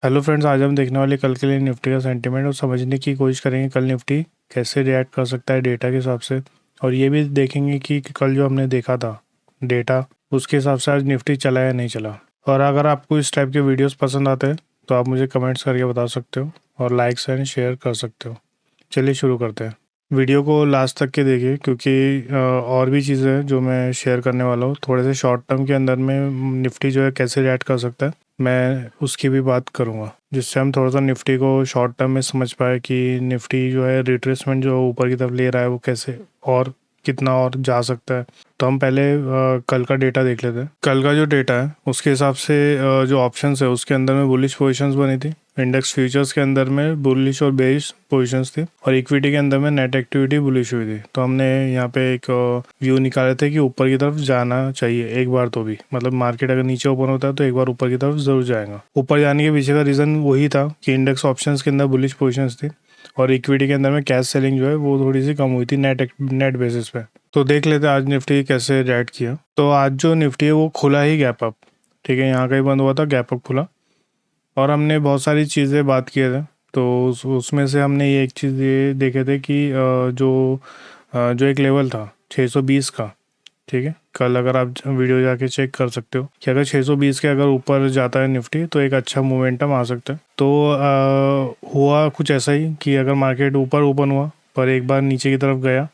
Hello friends, आज हम देखने वाले कल के लिए निफ्टी का सेंटीमेंट और समझने की कोशिश करेंगे कल निफ्टी कैसे रिएक्ट कर सकता है डेटा के हिसाब से। और ये भी देखेंगे कि कल जो हमने देखा था डेटा, उसके हिसाब से आज निफ्टी चला या नहीं चला। और अगर आपको इस टाइप के वीडियोस पसंद आते हैं तो आप मुझे कमेंट्स करके बता सकते हो और लाइक्स एंड शेयर कर सकते हो। चलिए शुरू करते हैं। वीडियो को लास्ट तक के देखिए क्योंकि और भी चीज़ें हैं जो मैं शेयर करने वाला हूँ। थोड़े से शॉर्ट टर्म के अंदर में निफ्टी जो है कैसे रिएक्ट कर सकता है, मैं उसकी भी बात करूँगा, जिससे हम थोड़ा सा निफ्टी को शॉर्ट टर्म में समझ पाए कि निफ्टी जो है रिट्रेसमेंट जो ऊपर की तरफ ले रहा है वो कैसे और कितना और जा सकता है। तो हम पहले कल का डेटा देख लेते हैं। कल का जो डेटा है उसके हिसाब से जो ऑप्शंस है उसके अंदर में बुलिश पोजीशंस बनी थी। इंडेक्स फ्यूचर्स के अंदर में बुलिश और बेरिश पोजीशंस थी और इक्विटी के अंदर में नेट एक्टिविटी बुलिश हुई थी। तो हमने यहाँ पे एक व्यू निकाले थे कि ऊपर की तरफ जाना चाहिए एक बार, तो भी मतलब मार्केट अगर नीचे ओपन होता है तो एक बार ऊपर की तरफ जरूर जाएगा। ऊपर जाने के पीछे का रीज़न वही था कि इंडेक्स ऑप्शंस के अंदर बुलिश पोजीशंस थी और इक्विटी के अंदर में कैश सेलिंग जो है वो थोड़ी सी कम हुई थी नेट बेसिस पे। तो देख लेते हैं आज निफ्टी कैसे रिएक्ट किया। तो आज जो निफ्टी है वो खुला ही गैप अप, ठीक है, यहाँ कहीं बंद हुआ था, गैप अप खुला और हमने बहुत सारी चीज़ें बात किए थे। तो उसमें से हमने ये एक चीज़ ये देखे थे कि जो एक लेवल था 620 का, ठीक है, कल अगर आप वीडियो जाके चेक कर सकते हो कि अगर 620 के अगर ऊपर जाता है निफ्टी तो एक अच्छा मोमेंटम आ सकता है। तो हुआ कुछ ऐसा ही कि अगर मार्केट ऊपर ओपन हुआ पर एक बार नीचे की तरफ गया,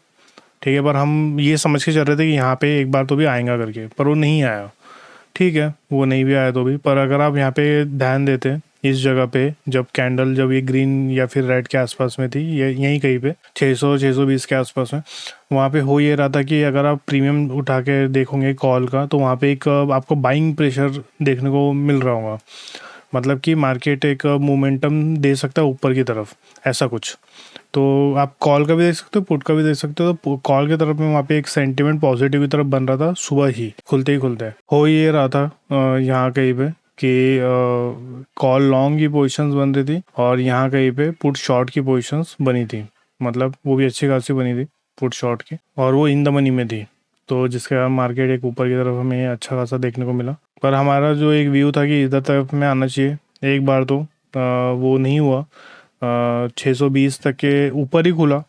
ठीक है, पर हम ये समझ के चल रहे थे कि यहाँ पे एक बार तो भी आएगा करके, पर वो नहीं आया। ठीक है, वो नहीं भी आया तो भी, पर अगर आप यहाँ पे ध्यान देते हैं इस जगह पे, जब कैंडल जब ये ग्रीन या फिर रेड के आसपास में थी, ये यहीं कहीं पे 620 के आसपास में, वहाँ पे हो ये रहा था कि अगर आप प्रीमियम उठा के देखोगे कॉल का तो वहाँ पे एक आपको बाइंग प्रेशर देखने को मिल रहा होगा। मतलब कि मार्केट एक मोमेंटम दे सकता है ऊपर की तरफ, ऐसा कुछ। तो आप कॉल का भी देख सकते हो, पुट का भी देख सकते हो। तो कॉल की तरफ में वहाँ पे एक सेंटीमेंट पॉजिटिव की तरफ बन रहा था सुबह ही खुलते ही हो ये रहा था यहाँ कहीं पे कि कॉल लॉन्ग की पोजीशंस बन रही थी और यहाँ कहीं पे पुट शॉर्ट की पोजीशंस बनी थी, मतलब वो भी अच्छी खासी बनी थी पुट शॉर्ट की, और वो इन द मनी में थी। तो जिसके कारण मार्केट एक ऊपर की तरफ हमें अच्छा खासा देखने को मिला। पर हमारा जो एक व्यू था कि इधर तरफ में आना चाहिए एक बार, तो वो नहीं हुआ। 620 तक के ऊपर ही खुला।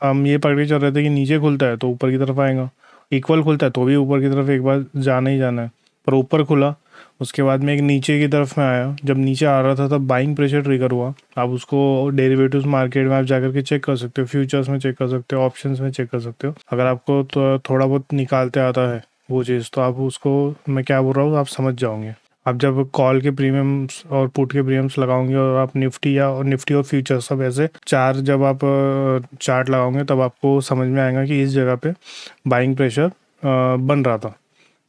हम ये पकड़ के चल रहे थे कि नीचे खुलता है तो ऊपर की तरफ आएगा, इक्वल खुलता है तो भी ऊपर की तरफ एक बार जाना ही जाना है। पर ऊपर खुला, उसके बाद में एक नीचे की तरफ में आया। जब नीचे आ रहा था तब बाइंग प्रेशर ट्रिगर हुआ। आप उसको डेरिवेटिव्स मार्केट में आप जाकर के चेक कर सकते हो, फ्यूचर्स में चेक कर सकते हो, ऑप्शंस में चेक कर सकते हो। अगर आपको तो थोड़ा बहुत निकालते आता है वो चीज़, तो आप उसको, मैं क्या बोल रहा हूँ, आप समझ जाओगे। आप जब कॉल के प्रीमियम्स और पुट के प्रीमियम्स लगाओगे और आप निफ्टी और फ्यूचर्स सब ऐसे चार जब आप चार्ट लगाओगे तब आपको समझ में आएगा कि इस जगह पे बाइंग प्रेशर बन रहा था।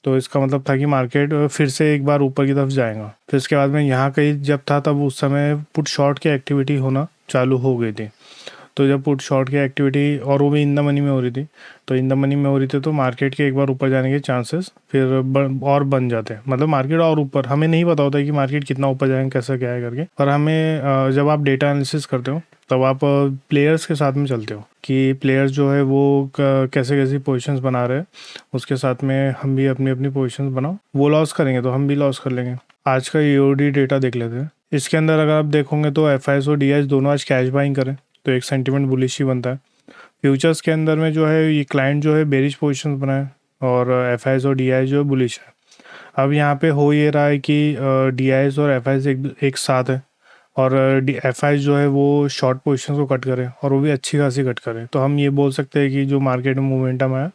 तो इसका मतलब था कि मार्केट फिर से एक बार ऊपर की तरफ जाएगा। फिर इसके बाद में यहाँ कहीं जब था तब उस समय पुट शॉर्ट की एक्टिविटी होना चालू हो गई थी। तो जब पुट शॉर्ट की एक्टिविटी, और वो भी इन द मनी में हो रही थी, तो इन द मनी में हो रही थी तो मार्केट के एक बार ऊपर जाने के चांसेस फिर और बन जाते हैं। मतलब मार्केट और ऊपर, हमें नहीं पता होता कि मार्केट कितना ऊपर जाएगा कैसा क्या है करके। पर हमें जब आप डेटा एनालिसिस करते हो तब आप प्लेयर्स के साथ में चलते हो कि प्लेयर्स जो है वो कैसे कैसी पोजीशंस बना रहे हैं, उसके साथ में हम भी अपनी अपनी पोजीशंस बनाओ। वो लॉस करेंगे तो हम भी लॉस कर लेंगे। आज का ईओडी डेटा देख लेते हैं। इसके अंदर अगर आप देखोगे तो एफआईएस और डीआईएस दोनों आज कैश बाइंग करें तो एक सेंटीमेंट बुलिश ही बनता है। फ्यूचर्स के अंदर में जो है ये क्लाइंट जो है बेरिश पोजीशंस बनाए और एफआईएस और डीआईएस जो है बुलिश है। अब यहाँ पे हो ये रहा है कि डीआईएस और एफआईएस एक साथ है और एफआईएस जो है वो शॉर्ट पोजीशंस को कट करे और वो भी अच्छी खासी कट करे। तो हम ये बोल सकते हैं कि जो मार्केट में मोमेंटम आया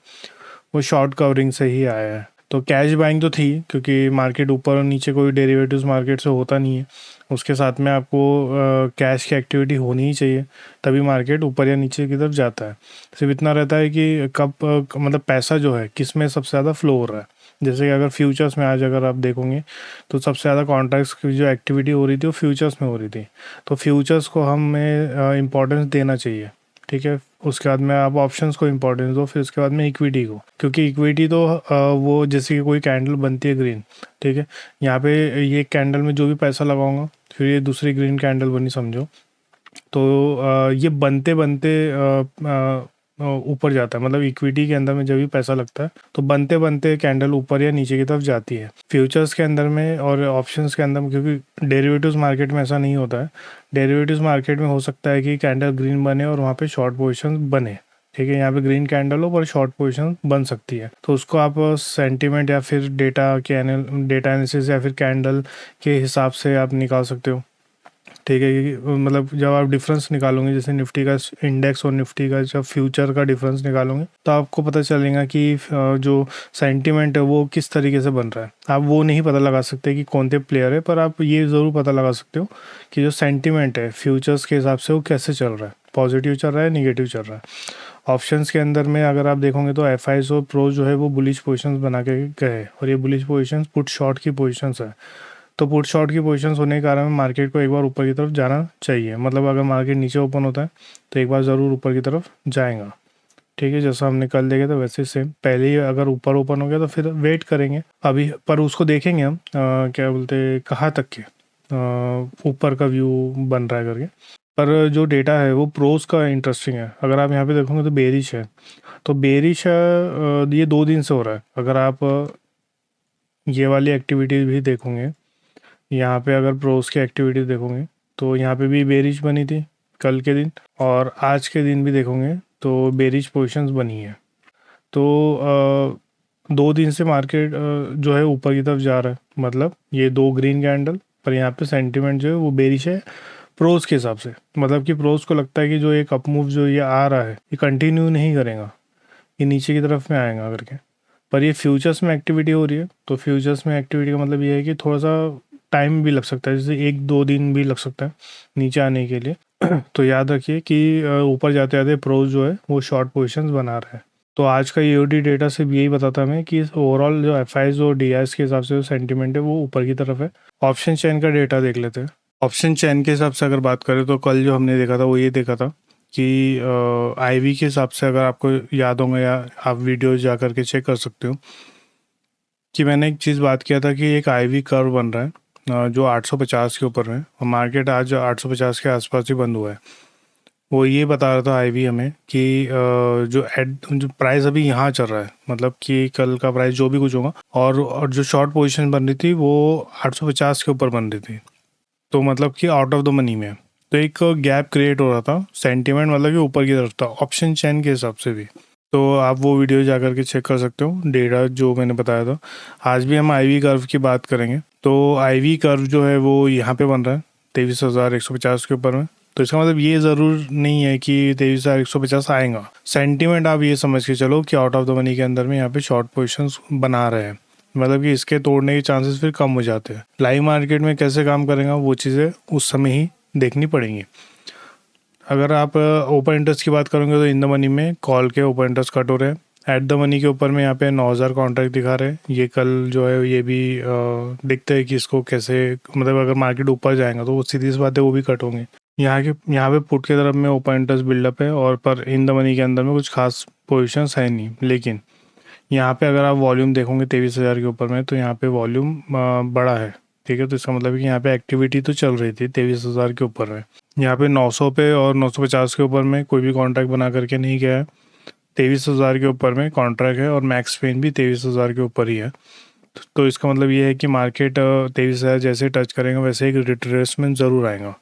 वो शॉर्ट कवरिंग से ही आया है। तो कैश बाइंग तो थी क्योंकि मार्केट ऊपर और नीचे कोई डेरिवेटिव्स मार्केट से होता नहीं है। उसके साथ में आपको कैश की एक्टिविटी होनी ही चाहिए, तभी मार्केट ऊपर या नीचे की तरफ जाता है। सिर्फ इतना रहता है कि कब मतलब पैसा जो है किस में सबसे ज़्यादा फ्लो हो रहा है। जैसे कि अगर फ्यूचर्स में आज अगर आप देखोगे तो सबसे ज़्यादा कॉन्ट्रैक्ट्स की जो एक्टिविटी हो रही थी वो फ्यूचर्स में हो रही थी। तो फ्यूचर्स को हमें इम्पोर्टेंस देना चाहिए, ठीक है। उसके बाद में आप ऑप्शंस को इम्पोर्टेंस दो, फिर उसके बाद में इक्विटी को, क्योंकि इक्विटी तो वो जैसे कि कोई कैंडल बनती है ग्रीन, ठीक है, यहाँ पे ये कैंडल में जो भी पैसा लगाऊंगा फिर ये दूसरी ग्रीन कैंडल बनी समझो। तो ये बनते बनते ऊपर जाता है, मतलब इक्विटी के अंदर में जब भी पैसा लगता है तो बनते बनते कैंडल ऊपर या नीचे की तरफ जाती है। फ्यूचर्स के अंदर में और ऑप्शंस के अंदर में, क्योंकि डेरिवेटिव्स मार्केट में ऐसा नहीं होता है। डेरिवेटिव्स मार्केट में हो सकता है कि कैंडल ग्रीन बने और वहाँ पे शॉर्ट पोजिशन बने, ठीक है, यहाँ पे ग्रीन कैंडल हो पर शॉर्ट पोजीशन बन सकती है। तो उसको आप सेंटीमेंट या फिर डेटा एनालिसिस या फिर कैंडल के हिसाब से आप निकाल सकते हो, ठीक है। मतलब जब आप डिफरेंस निकालोगे, जैसे निफ्टी का इंडेक्स और निफ्टी का जब फ्यूचर का डिफरेंस निकालोगे तो आपको पता चलेगा कि जो सेंटीमेंट है वो किस तरीके से बन रहा है। आप वो नहीं पता लगा सकते कि कौन से प्लेयर है, पर आप ये ज़रूर पता लगा सकते हो कि जो सेंटीमेंट है फ्यूचर्स के हिसाब से वो कैसे चल रहा है, पॉजिटिव चल रहा है, निगेटिव चल रहा है। ऑप्शंस के अंदर में अगर आप देखोगे तो एफआईज और प्रोज जो है वो बुलिश पोजीशंस बना के गए, और ये बुलिश पोजीशंस पुट शॉर्ट की पोजीशंस है। तो पुट शॉर्ट की पोजीशंस होने के कारण मार्केट को एक बार ऊपर की तरफ जाना चाहिए, मतलब अगर मार्केट नीचे ओपन होता है तो एक बार ज़रूर ऊपर की तरफ जाएगा, ठीक है। जैसा हमने कल देखे तो वैसे सेम, पहले ही अगर ऊपर ओपन हो गया तो फिर वेट करेंगे अभी, पर उसको देखेंगे हम क्या बोलते कहाँ तक के ऊपर का व्यू बन रहा है करके। पर जो डेटा है वो प्रोज का इंटरेस्टिंग है। अगर आप यहाँ पे देखोगे तो बेरिश है, तो बेरिश है ये 2 दिन से हो रहा है। अगर आप ये वाली एक्टिविटी भी देखोगे, यहाँ पे अगर प्रोज की एक्टिविटी देखोगे तो यहाँ पे भी बेरिश बनी थी कल के दिन, और आज के दिन भी देखोगे तो बेरिश पोजीशंस बनी है। तो 2 दिन से मार्केट जो है ऊपर की तरफ जा रहा है, मतलब ये 2 ग्रीन कैंडल, पर यहाँ पे सेंटीमेंट जो है वो बेरिश है प्रोज के हिसाब से। मतलब कि प्रोज को लगता है कि जो एक अप मूव जो ये आ रहा है ये कंटिन्यू नहीं करेगा, ये नीचे की तरफ में आएगा करके। पर ये फ्यूचर्स में एक्टिविटी हो रही है, तो फ्यूचर्स में एक्टिविटी का मतलब ये है कि थोड़ा सा टाइम भी लग सकता है, जैसे 1-2 दिन भी लग सकता है नीचे आने के लिए। तो याद रखिए कि ऊपर जाते जाते प्रोज जो है वो शॉर्ट पोजिशंस बना रहा है। तो आज का ईओडी डेटा से भी यही बताता हमें कि ओवरऑल जो एफआईज और डीआईएस के हिसाब से जो सेंटीमेंट है वो ऊपर की तरफ है। ऑप्शन चेन का डेटा देख लेते हैं। ऑप्शन चेन के हिसाब से अगर बात करें तो कल जो हमने देखा था वो ये देखा था कि आईवी के हिसाब से, अगर आपको याद होगा या आप वीडियो जा करके चेक कर सकते हो, कि मैंने एक चीज़ बात किया था कि एक आईवी कर्व बन रहा है जो 850 के ऊपर है, और मार्केट आज 850 के आसपास ही बंद हुआ है। वो ये बता रहा था आईवी हमें कि जो प्राइस अभी यहाँ चल रहा है, मतलब कि कल का प्राइस जो भी कुछ होगा, और जो शॉर्ट पोजीशन बन रही थी वो 850 के ऊपर बन रही थी, तो मतलब कि आउट ऑफ द मनी में। तो एक गैप क्रिएट हो रहा था, सेंटीमेंट मतलब कि ऊपर की तरफ था ऑप्शन चेन के हिसाब से भी। तो आप वो वीडियो जा कर के चेक कर सकते हो, डेटा जो मैंने बताया था। आज भी हम आईवी कर्व की बात करेंगे। तो आईवी कर्व जो है वो यहाँ पे बन रहा है 23,150 के ऊपर में। तो इसका मतलब ये ज़रूर नहीं है कि 23,150 आएगा। सेंटीमेंट आप ये समझ के चलो कि आउट ऑफ द मनी के अंदर में यहाँ पे शॉर्ट पोजीशंस बना रहे हैं, मतलब कि इसके तोड़ने के चांसेस फिर कम हो जाते हैं। लाइव मार्केट में कैसे काम करेगा वो चीज़ें उस समय ही देखनी पड़ेंगी। अगर आप ओपन इंटरेस्ट की बात करोगे तो इन द मनी में कॉल के ओपन इंटरेस्ट कट हो रहे हैं। एट द मनी के ऊपर में यहाँ पे 9,000 कॉन्ट्रैक्ट दिखा रहे हैं। ये कल जो है ये भी दिखता है कि इसको कैसे, मतलब अगर मार्केट ऊपर जाएगा तो वो सीधी सी बात है वो भी कट होंगे। यहाँ पे पुट के तरफ में ओपन इंटरेस्ट बिल्डअप है, और पर इन द मनी के अंदर में कुछ खास पोजिशंस है नहीं। लेकिन यहाँ पे अगर आप वॉल्यूम देखोगे 23,000 के ऊपर में, तो यहाँ पे वॉल्यूम बड़ा है, ठीक है। तो इसका मतलब है कि यहाँ पे एक्टिविटी तो चल रही थी 23,000 के ऊपर में। यहाँ पे 900 पे और 950 के ऊपर में कोई भी कॉन्ट्रैक्ट बना करके नहीं गया है। 23,000 के ऊपर में कॉन्ट्रैक्ट है, और मैक्स पेन भी 23,000 के ऊपर ही है। तो इसका मतलब ये है कि मार्केट 23,000 जैसे टच करेंगे वैसे एक रिट्रेसमेंट ज़रूर आएगा,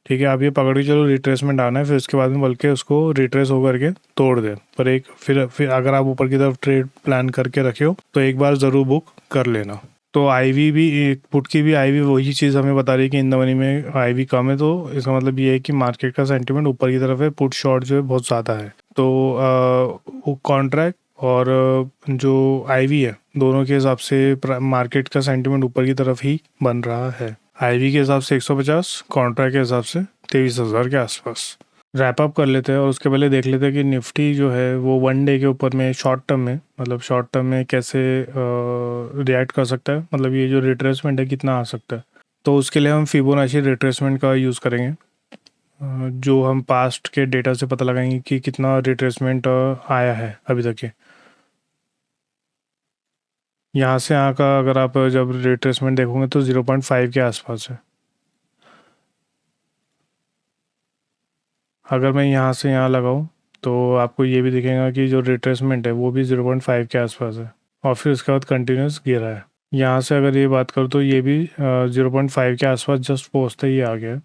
ठीक है। आप ये पकड़ के चलो रिट्रेसमेंट आना है, फिर उसके बाद में बल्कि उसको रिट्रेस होकर के तोड़ दे। पर एक फिर अगर आप ऊपर की तरफ ट्रेड प्लान करके रखे हो तो एक बार ज़रूर बुक कर लेना। तो आईवी भी एक पुट की भी आईवी वही चीज़ हमें बता रही है कि इन द मनी में आईवी कम है, तो इसका मतलब ये है कि मार्केट का सेंटीमेंट ऊपर की तरफ है, पुट शॉर्ट जो है बहुत ज़्यादा है। तो कॉन्ट्रैक्ट और जो आईवी है दोनों के हिसाब से मार्केट का सेंटीमेंट ऊपर की तरफ ही बन रहा है। आईवी के हिसाब से 150, कॉन्ट्रैक्ट के हिसाब से 23,000 के आसपास। रैप अप कर लेते हैं, और उसके पहले देख लेते हैं कि निफ्टी जो है वो 1 डे के ऊपर में शॉर्ट टर्म में, मतलब शॉर्ट टर्म में कैसे रिएक्ट कर सकता है, मतलब ये जो रिट्रेसमेंट है कितना आ सकता है। तो उसके लिए हम फिबोनाची रिट्रेसमेंट का यूज़ करेंगे, जो हम पास्ट के डेटा से पता लगाएंगे कि कितना रिट्रेसमेंट आया है अभी तक के। यहाँ से यहाँ का अगर आप जब रिट्रेसमेंट देखोगे तो 0.5 के आसपास है। अगर मैं यहाँ से यहाँ लगाऊँ तो आपको ये भी दिखेगा कि जो रिट्रेसमेंट है वो भी 0.5 के आसपास है, और फिर उसके बाद कंटिन्यूस गिरा है। यहाँ से अगर ये बात करूँ तो ये भी 0.5 के आसपास जस्ट पहुँचते ही आ गया।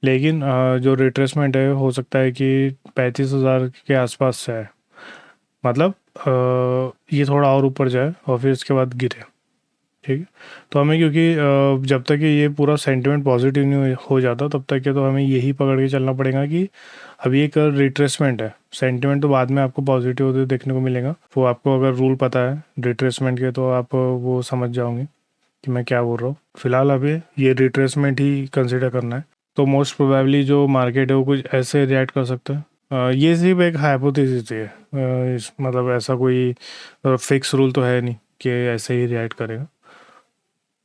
लेकिन जो रिट्रेसमेंट है हो सकता है कि 35,000 के आसपास से है, मतलब ये थोड़ा और ऊपर जाए और फिर इसके बाद गिरे। ठीक है, तो हमें क्योंकि जब तक कि ये पूरा सेंटिमेंट पॉजिटिव नहीं हो जाता तब तक के तो हमें यही पकड़ के चलना पड़ेगा कि अभी एक रिट्रेसमेंट है। सेंटिमेंट तो बाद में आपको पॉजिटिव होते देखने को मिलेगा, वो आपको अगर रूल पता है रिट्रेसमेंट के तो आप वो समझ जाओगे कि मैं क्या बोल रहा हूँ। फिलहाल अभी ये रिट्रेसमेंट ही कंसिडर करना है। तो मोस्ट प्रोबेबली जो मार्केट है वो कुछ ऐसे रिएक्ट कर सकता है। ये सिर्फ एक हाइपोथेसिस है, मतलब ऐसा कोई फिक्स रूल तो है नहीं कि ऐसे ही रिएक्ट करेगा,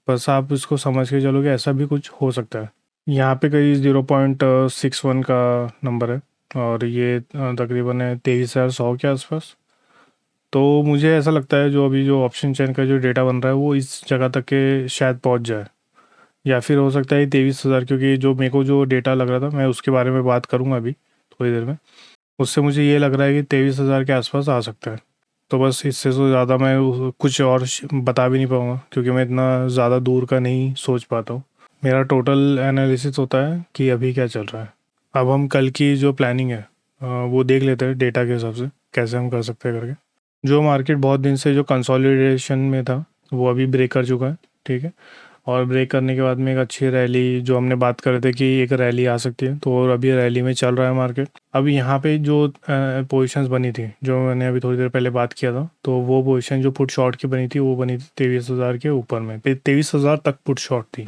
बस आप इसको समझ के चलोगे ऐसा भी कुछ हो सकता है। यहाँ पे कहीं 0.61 का नंबर है और ये तकरीबन है 23,100 के आसपास। तो मुझे ऐसा लगता है जो अभी जो ऑप्शन चेन का जो डेटा बन रहा है वो इस जगह तक के शायद पहुँच जाए, या फिर हो सकता है 23,000, क्योंकि जो मेरे को जो डेटा लग रहा था मैं उसके बारे में बात करूँगा अभी थोड़ी देर में। उससे मुझे ये लग रहा है कि 23,000 के आसपास आ सकता है। तो बस इससे तो ज़्यादा मैं कुछ और बता भी नहीं पाऊँगा क्योंकि मैं इतना ज़्यादा दूर का नहीं सोच पाता हूँ। मेरा टोटल एनालिसिस होता है कि अभी क्या चल रहा है। अब हम कल की जो प्लानिंग है वो देख लेते हैं डेटा के हिसाब से कैसे हम कर सकते हैं करके। जो मार्केट बहुत दिन से जो कंसोलिडेशन में था वो अभी ब्रेक कर चुका है। ठीक है, और ब्रेक करने के बाद में एक अच्छी रैली, जो हमने बात कर रहे थे कि एक रैली आ सकती है, तो और अभी रैली में चल रहा है मार्केट। अब यहाँ पे जो पोजीशंस बनी थी जो मैंने अभी थोड़ी देर पहले बात किया था, तो वो पोजीशन जो पुट शॉर्ट की बनी थी वो बनी थी 23,000 के ऊपर में, 23,000 तक पुट शॉर्ट थी।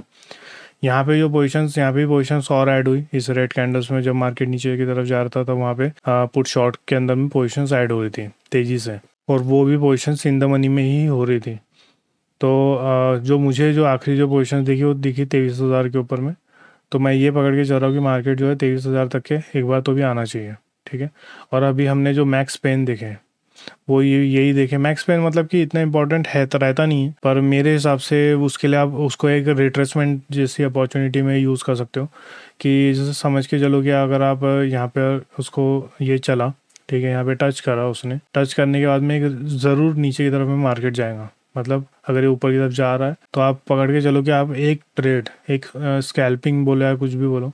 यहाँ पे जो पोजीशंस, यहाँ पे पोजीशंस और ऐड हुई इस रेड कैंडल्स में। जब मार्केट नीचे की तरफ जा रहा था तब वहाँ पे पुट शॉर्ट के अंदर में पोजीशंस ऐड हो रही थी तेज़ी से, और वो भी पोजीशंस इन द मनी में ही हो रही थी। तो जो मुझे जो आखिरी जो पोजीशन दिखी वो दिखी 23,000 के ऊपर में। तो मैं ये पकड़ के चल रहा हूँ कि मार्केट जो है 23,000 तक के एक बार तो भी आना चाहिए। ठीक है, और अभी हमने जो मैक्स पेन देखे वो यही देखे। मैक्स पेन मतलब कि इतना इंपॉर्टेंट है तो रहता नहीं है, पर मेरे हिसाब से उसके लिए आप उसको एक रिट्रेसमेंट जैसी अपॉर्चुनिटी में यूज़ कर सकते हो। कि जैसे समझ के चलो कि अगर आप यहाँ पे उसको ये चला, ठीक है, यहाँ पे टच करा, उसने टच करने के बाद में एक ज़रूर नीचे की तरफ में मार्केट जाएगा। मतलब अगर ये ऊपर की तरफ जा रहा है तो आप पकड़ के चलो कि आप एक ट्रेड, एक स्कैल्पिंग बोलो या कुछ भी बोलो,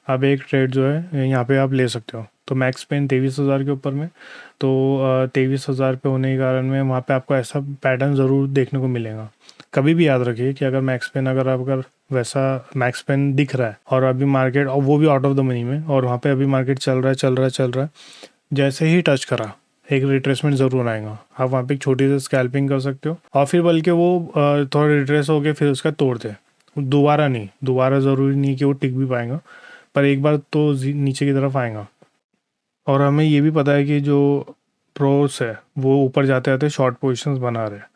आप एक ट्रेड जो है यहाँ पे आप ले सकते हो। तो मैक्स पेन 23,000 के ऊपर में, तो 23,000 पे होने के कारण में वहाँ पे आपको ऐसा पैटर्न ज़रूर देखने को मिलेगा। कभी भी याद रखिए कि अगर मैक्स पेन, अगर वैसा मैक्स पेन दिख रहा है और अभी मार्केट, और वो भी आउट ऑफ द मनी में, और वहाँ पे अभी मार्केट चल रहा है, जैसे ही टच करा एक रिट्रेसमेंट ज़रूर आएगा। आप वहाँ पे एक छोटी सी स्कैल्पिंग कर सकते हो, और फिर बल्कि वो थोड़ा रिट्रेस हो गया फिर उसका तोड़ते दोबारा नहीं, दोबारा ज़रूरी नहीं कि वो टिक भी पाएगा, पर एक बार तो नीचे की तरफ आएगा। और हमें ये भी पता है कि जो प्रोस है वो ऊपर जाते जाते शॉर्ट पोजीशंस बना रहे हैं।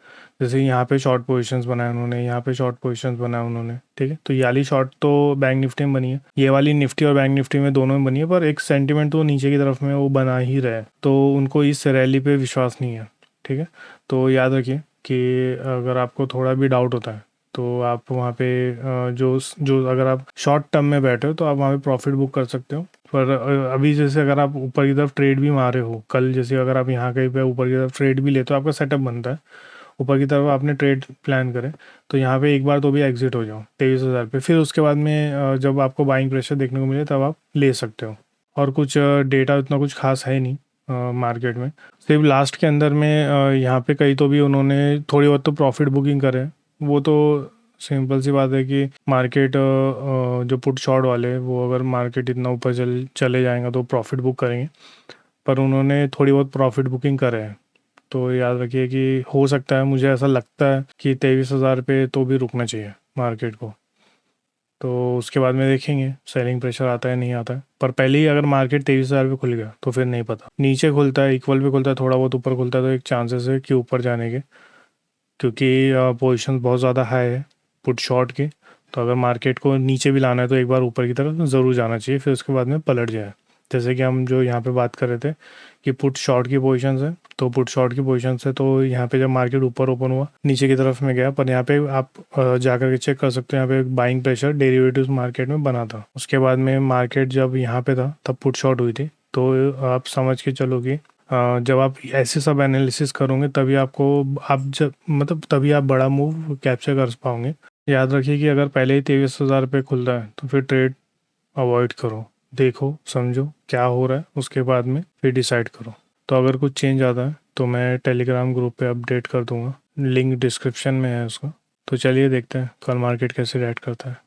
जैसे यहाँ पे शॉर्ट पोजीशंस बनाए उन्होंने, यहाँ पे शॉर्ट पोजीशंस बनाए उन्होंने। ठीक है, तो ये वाली शॉर्ट तो बैंक निफ्टी में बनी है, ये वाली निफ्टी और बैंक निफ्टी में दोनों में बनी है, पर एक सेंटिमेंट तो नीचे की तरफ में वो बना ही रहे, तो उनको इस रैली पे विश्वास नहीं है। ठीक है, तो याद रखिए कि अगर आपको थोड़ा भी डाउट होता है तो आप वहाँ पे जो जो अगर आप शॉर्ट टर्म में बैठे हो तो आप वहाँ पे प्रॉफिट बुक कर सकते हो। पर अभी जैसे अगर आप ऊपर की तरफ ट्रेड भी मारे हो कल, जैसे अगर आप यहाँ कहीं पे ऊपर की तरफ ट्रेड भी ले तो आपका सेटअप बनता है, ऊपर की तरफ आपने ट्रेड प्लान करे तो यहाँ पे एक बार तो भी एग्जिट हो जाओ 23,000 पे, फिर उसके बाद में जब आपको बाइंग प्रेशर देखने को मिले तब आप ले सकते हो। और कुछ डेटा उतना कुछ खास है नहीं मार्केट में, सिर्फ लास्ट के अंदर में यहाँ पे कहीं तो भी उन्होंने थोड़ी बहुत तो प्रॉफिट बुकिंग करे। वो तो सिंपल सी बात है कि मार्केट जो पुट शॉर्ट वाले वो अगर मार्केट इतना ऊपर चले जाएगा तो प्रॉफिट बुक करेंगे, पर उन्होंने थोड़ी बहुत प्रॉफिट बुकिंग करे हैं। तो याद रखिए कि हो सकता है, मुझे ऐसा लगता है कि 23,000 पे तो भी रुकना चाहिए मार्केट को। तो उसके बाद में देखेंगे सेलिंग प्रेशर आता है नहीं आता है, पर पहले ही अगर मार्केट 23,000 पे खुल गया तो फिर नहीं पता, नीचे खुलता है इक्वल पे खुलता है थोड़ा बहुत ऊपर खुलता है तो एक चांसेस है कि ऊपर जाने के, क्योंकि पोजीशन बहुत ज़्यादा हाई है पुट शॉर्ट की। तो अगर मार्केट को नीचे भी लाना है तो एक बार ऊपर की तरफ ज़रूर जाना चाहिए, फिर उसके बाद में पलट जाए। जैसे कि हम जो यहाँ पे बात कर रहे थे कि पुट शॉर्ट की पोजीशंस है, तो पुट शॉर्ट की पोजीशंस है तो यहाँ पे जब मार्केट ऊपर ओपन हुआ नीचे की तरफ में गया, पर यहाँ पे आप जाकर के चेक कर सकते हो, यहाँ पे एक बाइंग प्रेशर डेरिवेटिव्स मार्केट में बना था। उसके बाद में मार्केट जब यहाँ पे था तब पुट शॉर्ट हुई थी, तो आप समझ के चलो कि जब आप ऐसे सब एनालिसिस करोगे तभी आपको आप जब मतलब तभी आप बड़ा मूव कैप्चर कर पाओगे। याद रखिए कि अगर पहले ही 23,000 पे खुल रहा है तो फिर ट्रेड अवॉइड करो, देखो समझो क्या हो रहा है, उसके बाद में फिर डिसाइड करो। तो अगर कुछ चेंज आता है तो मैं टेलीग्राम ग्रुप पे अपडेट कर दूंगा, लिंक डिस्क्रिप्शन में है उसका। तो चलिए देखते हैं कल मार्केट कैसे रिएक्ट करता है।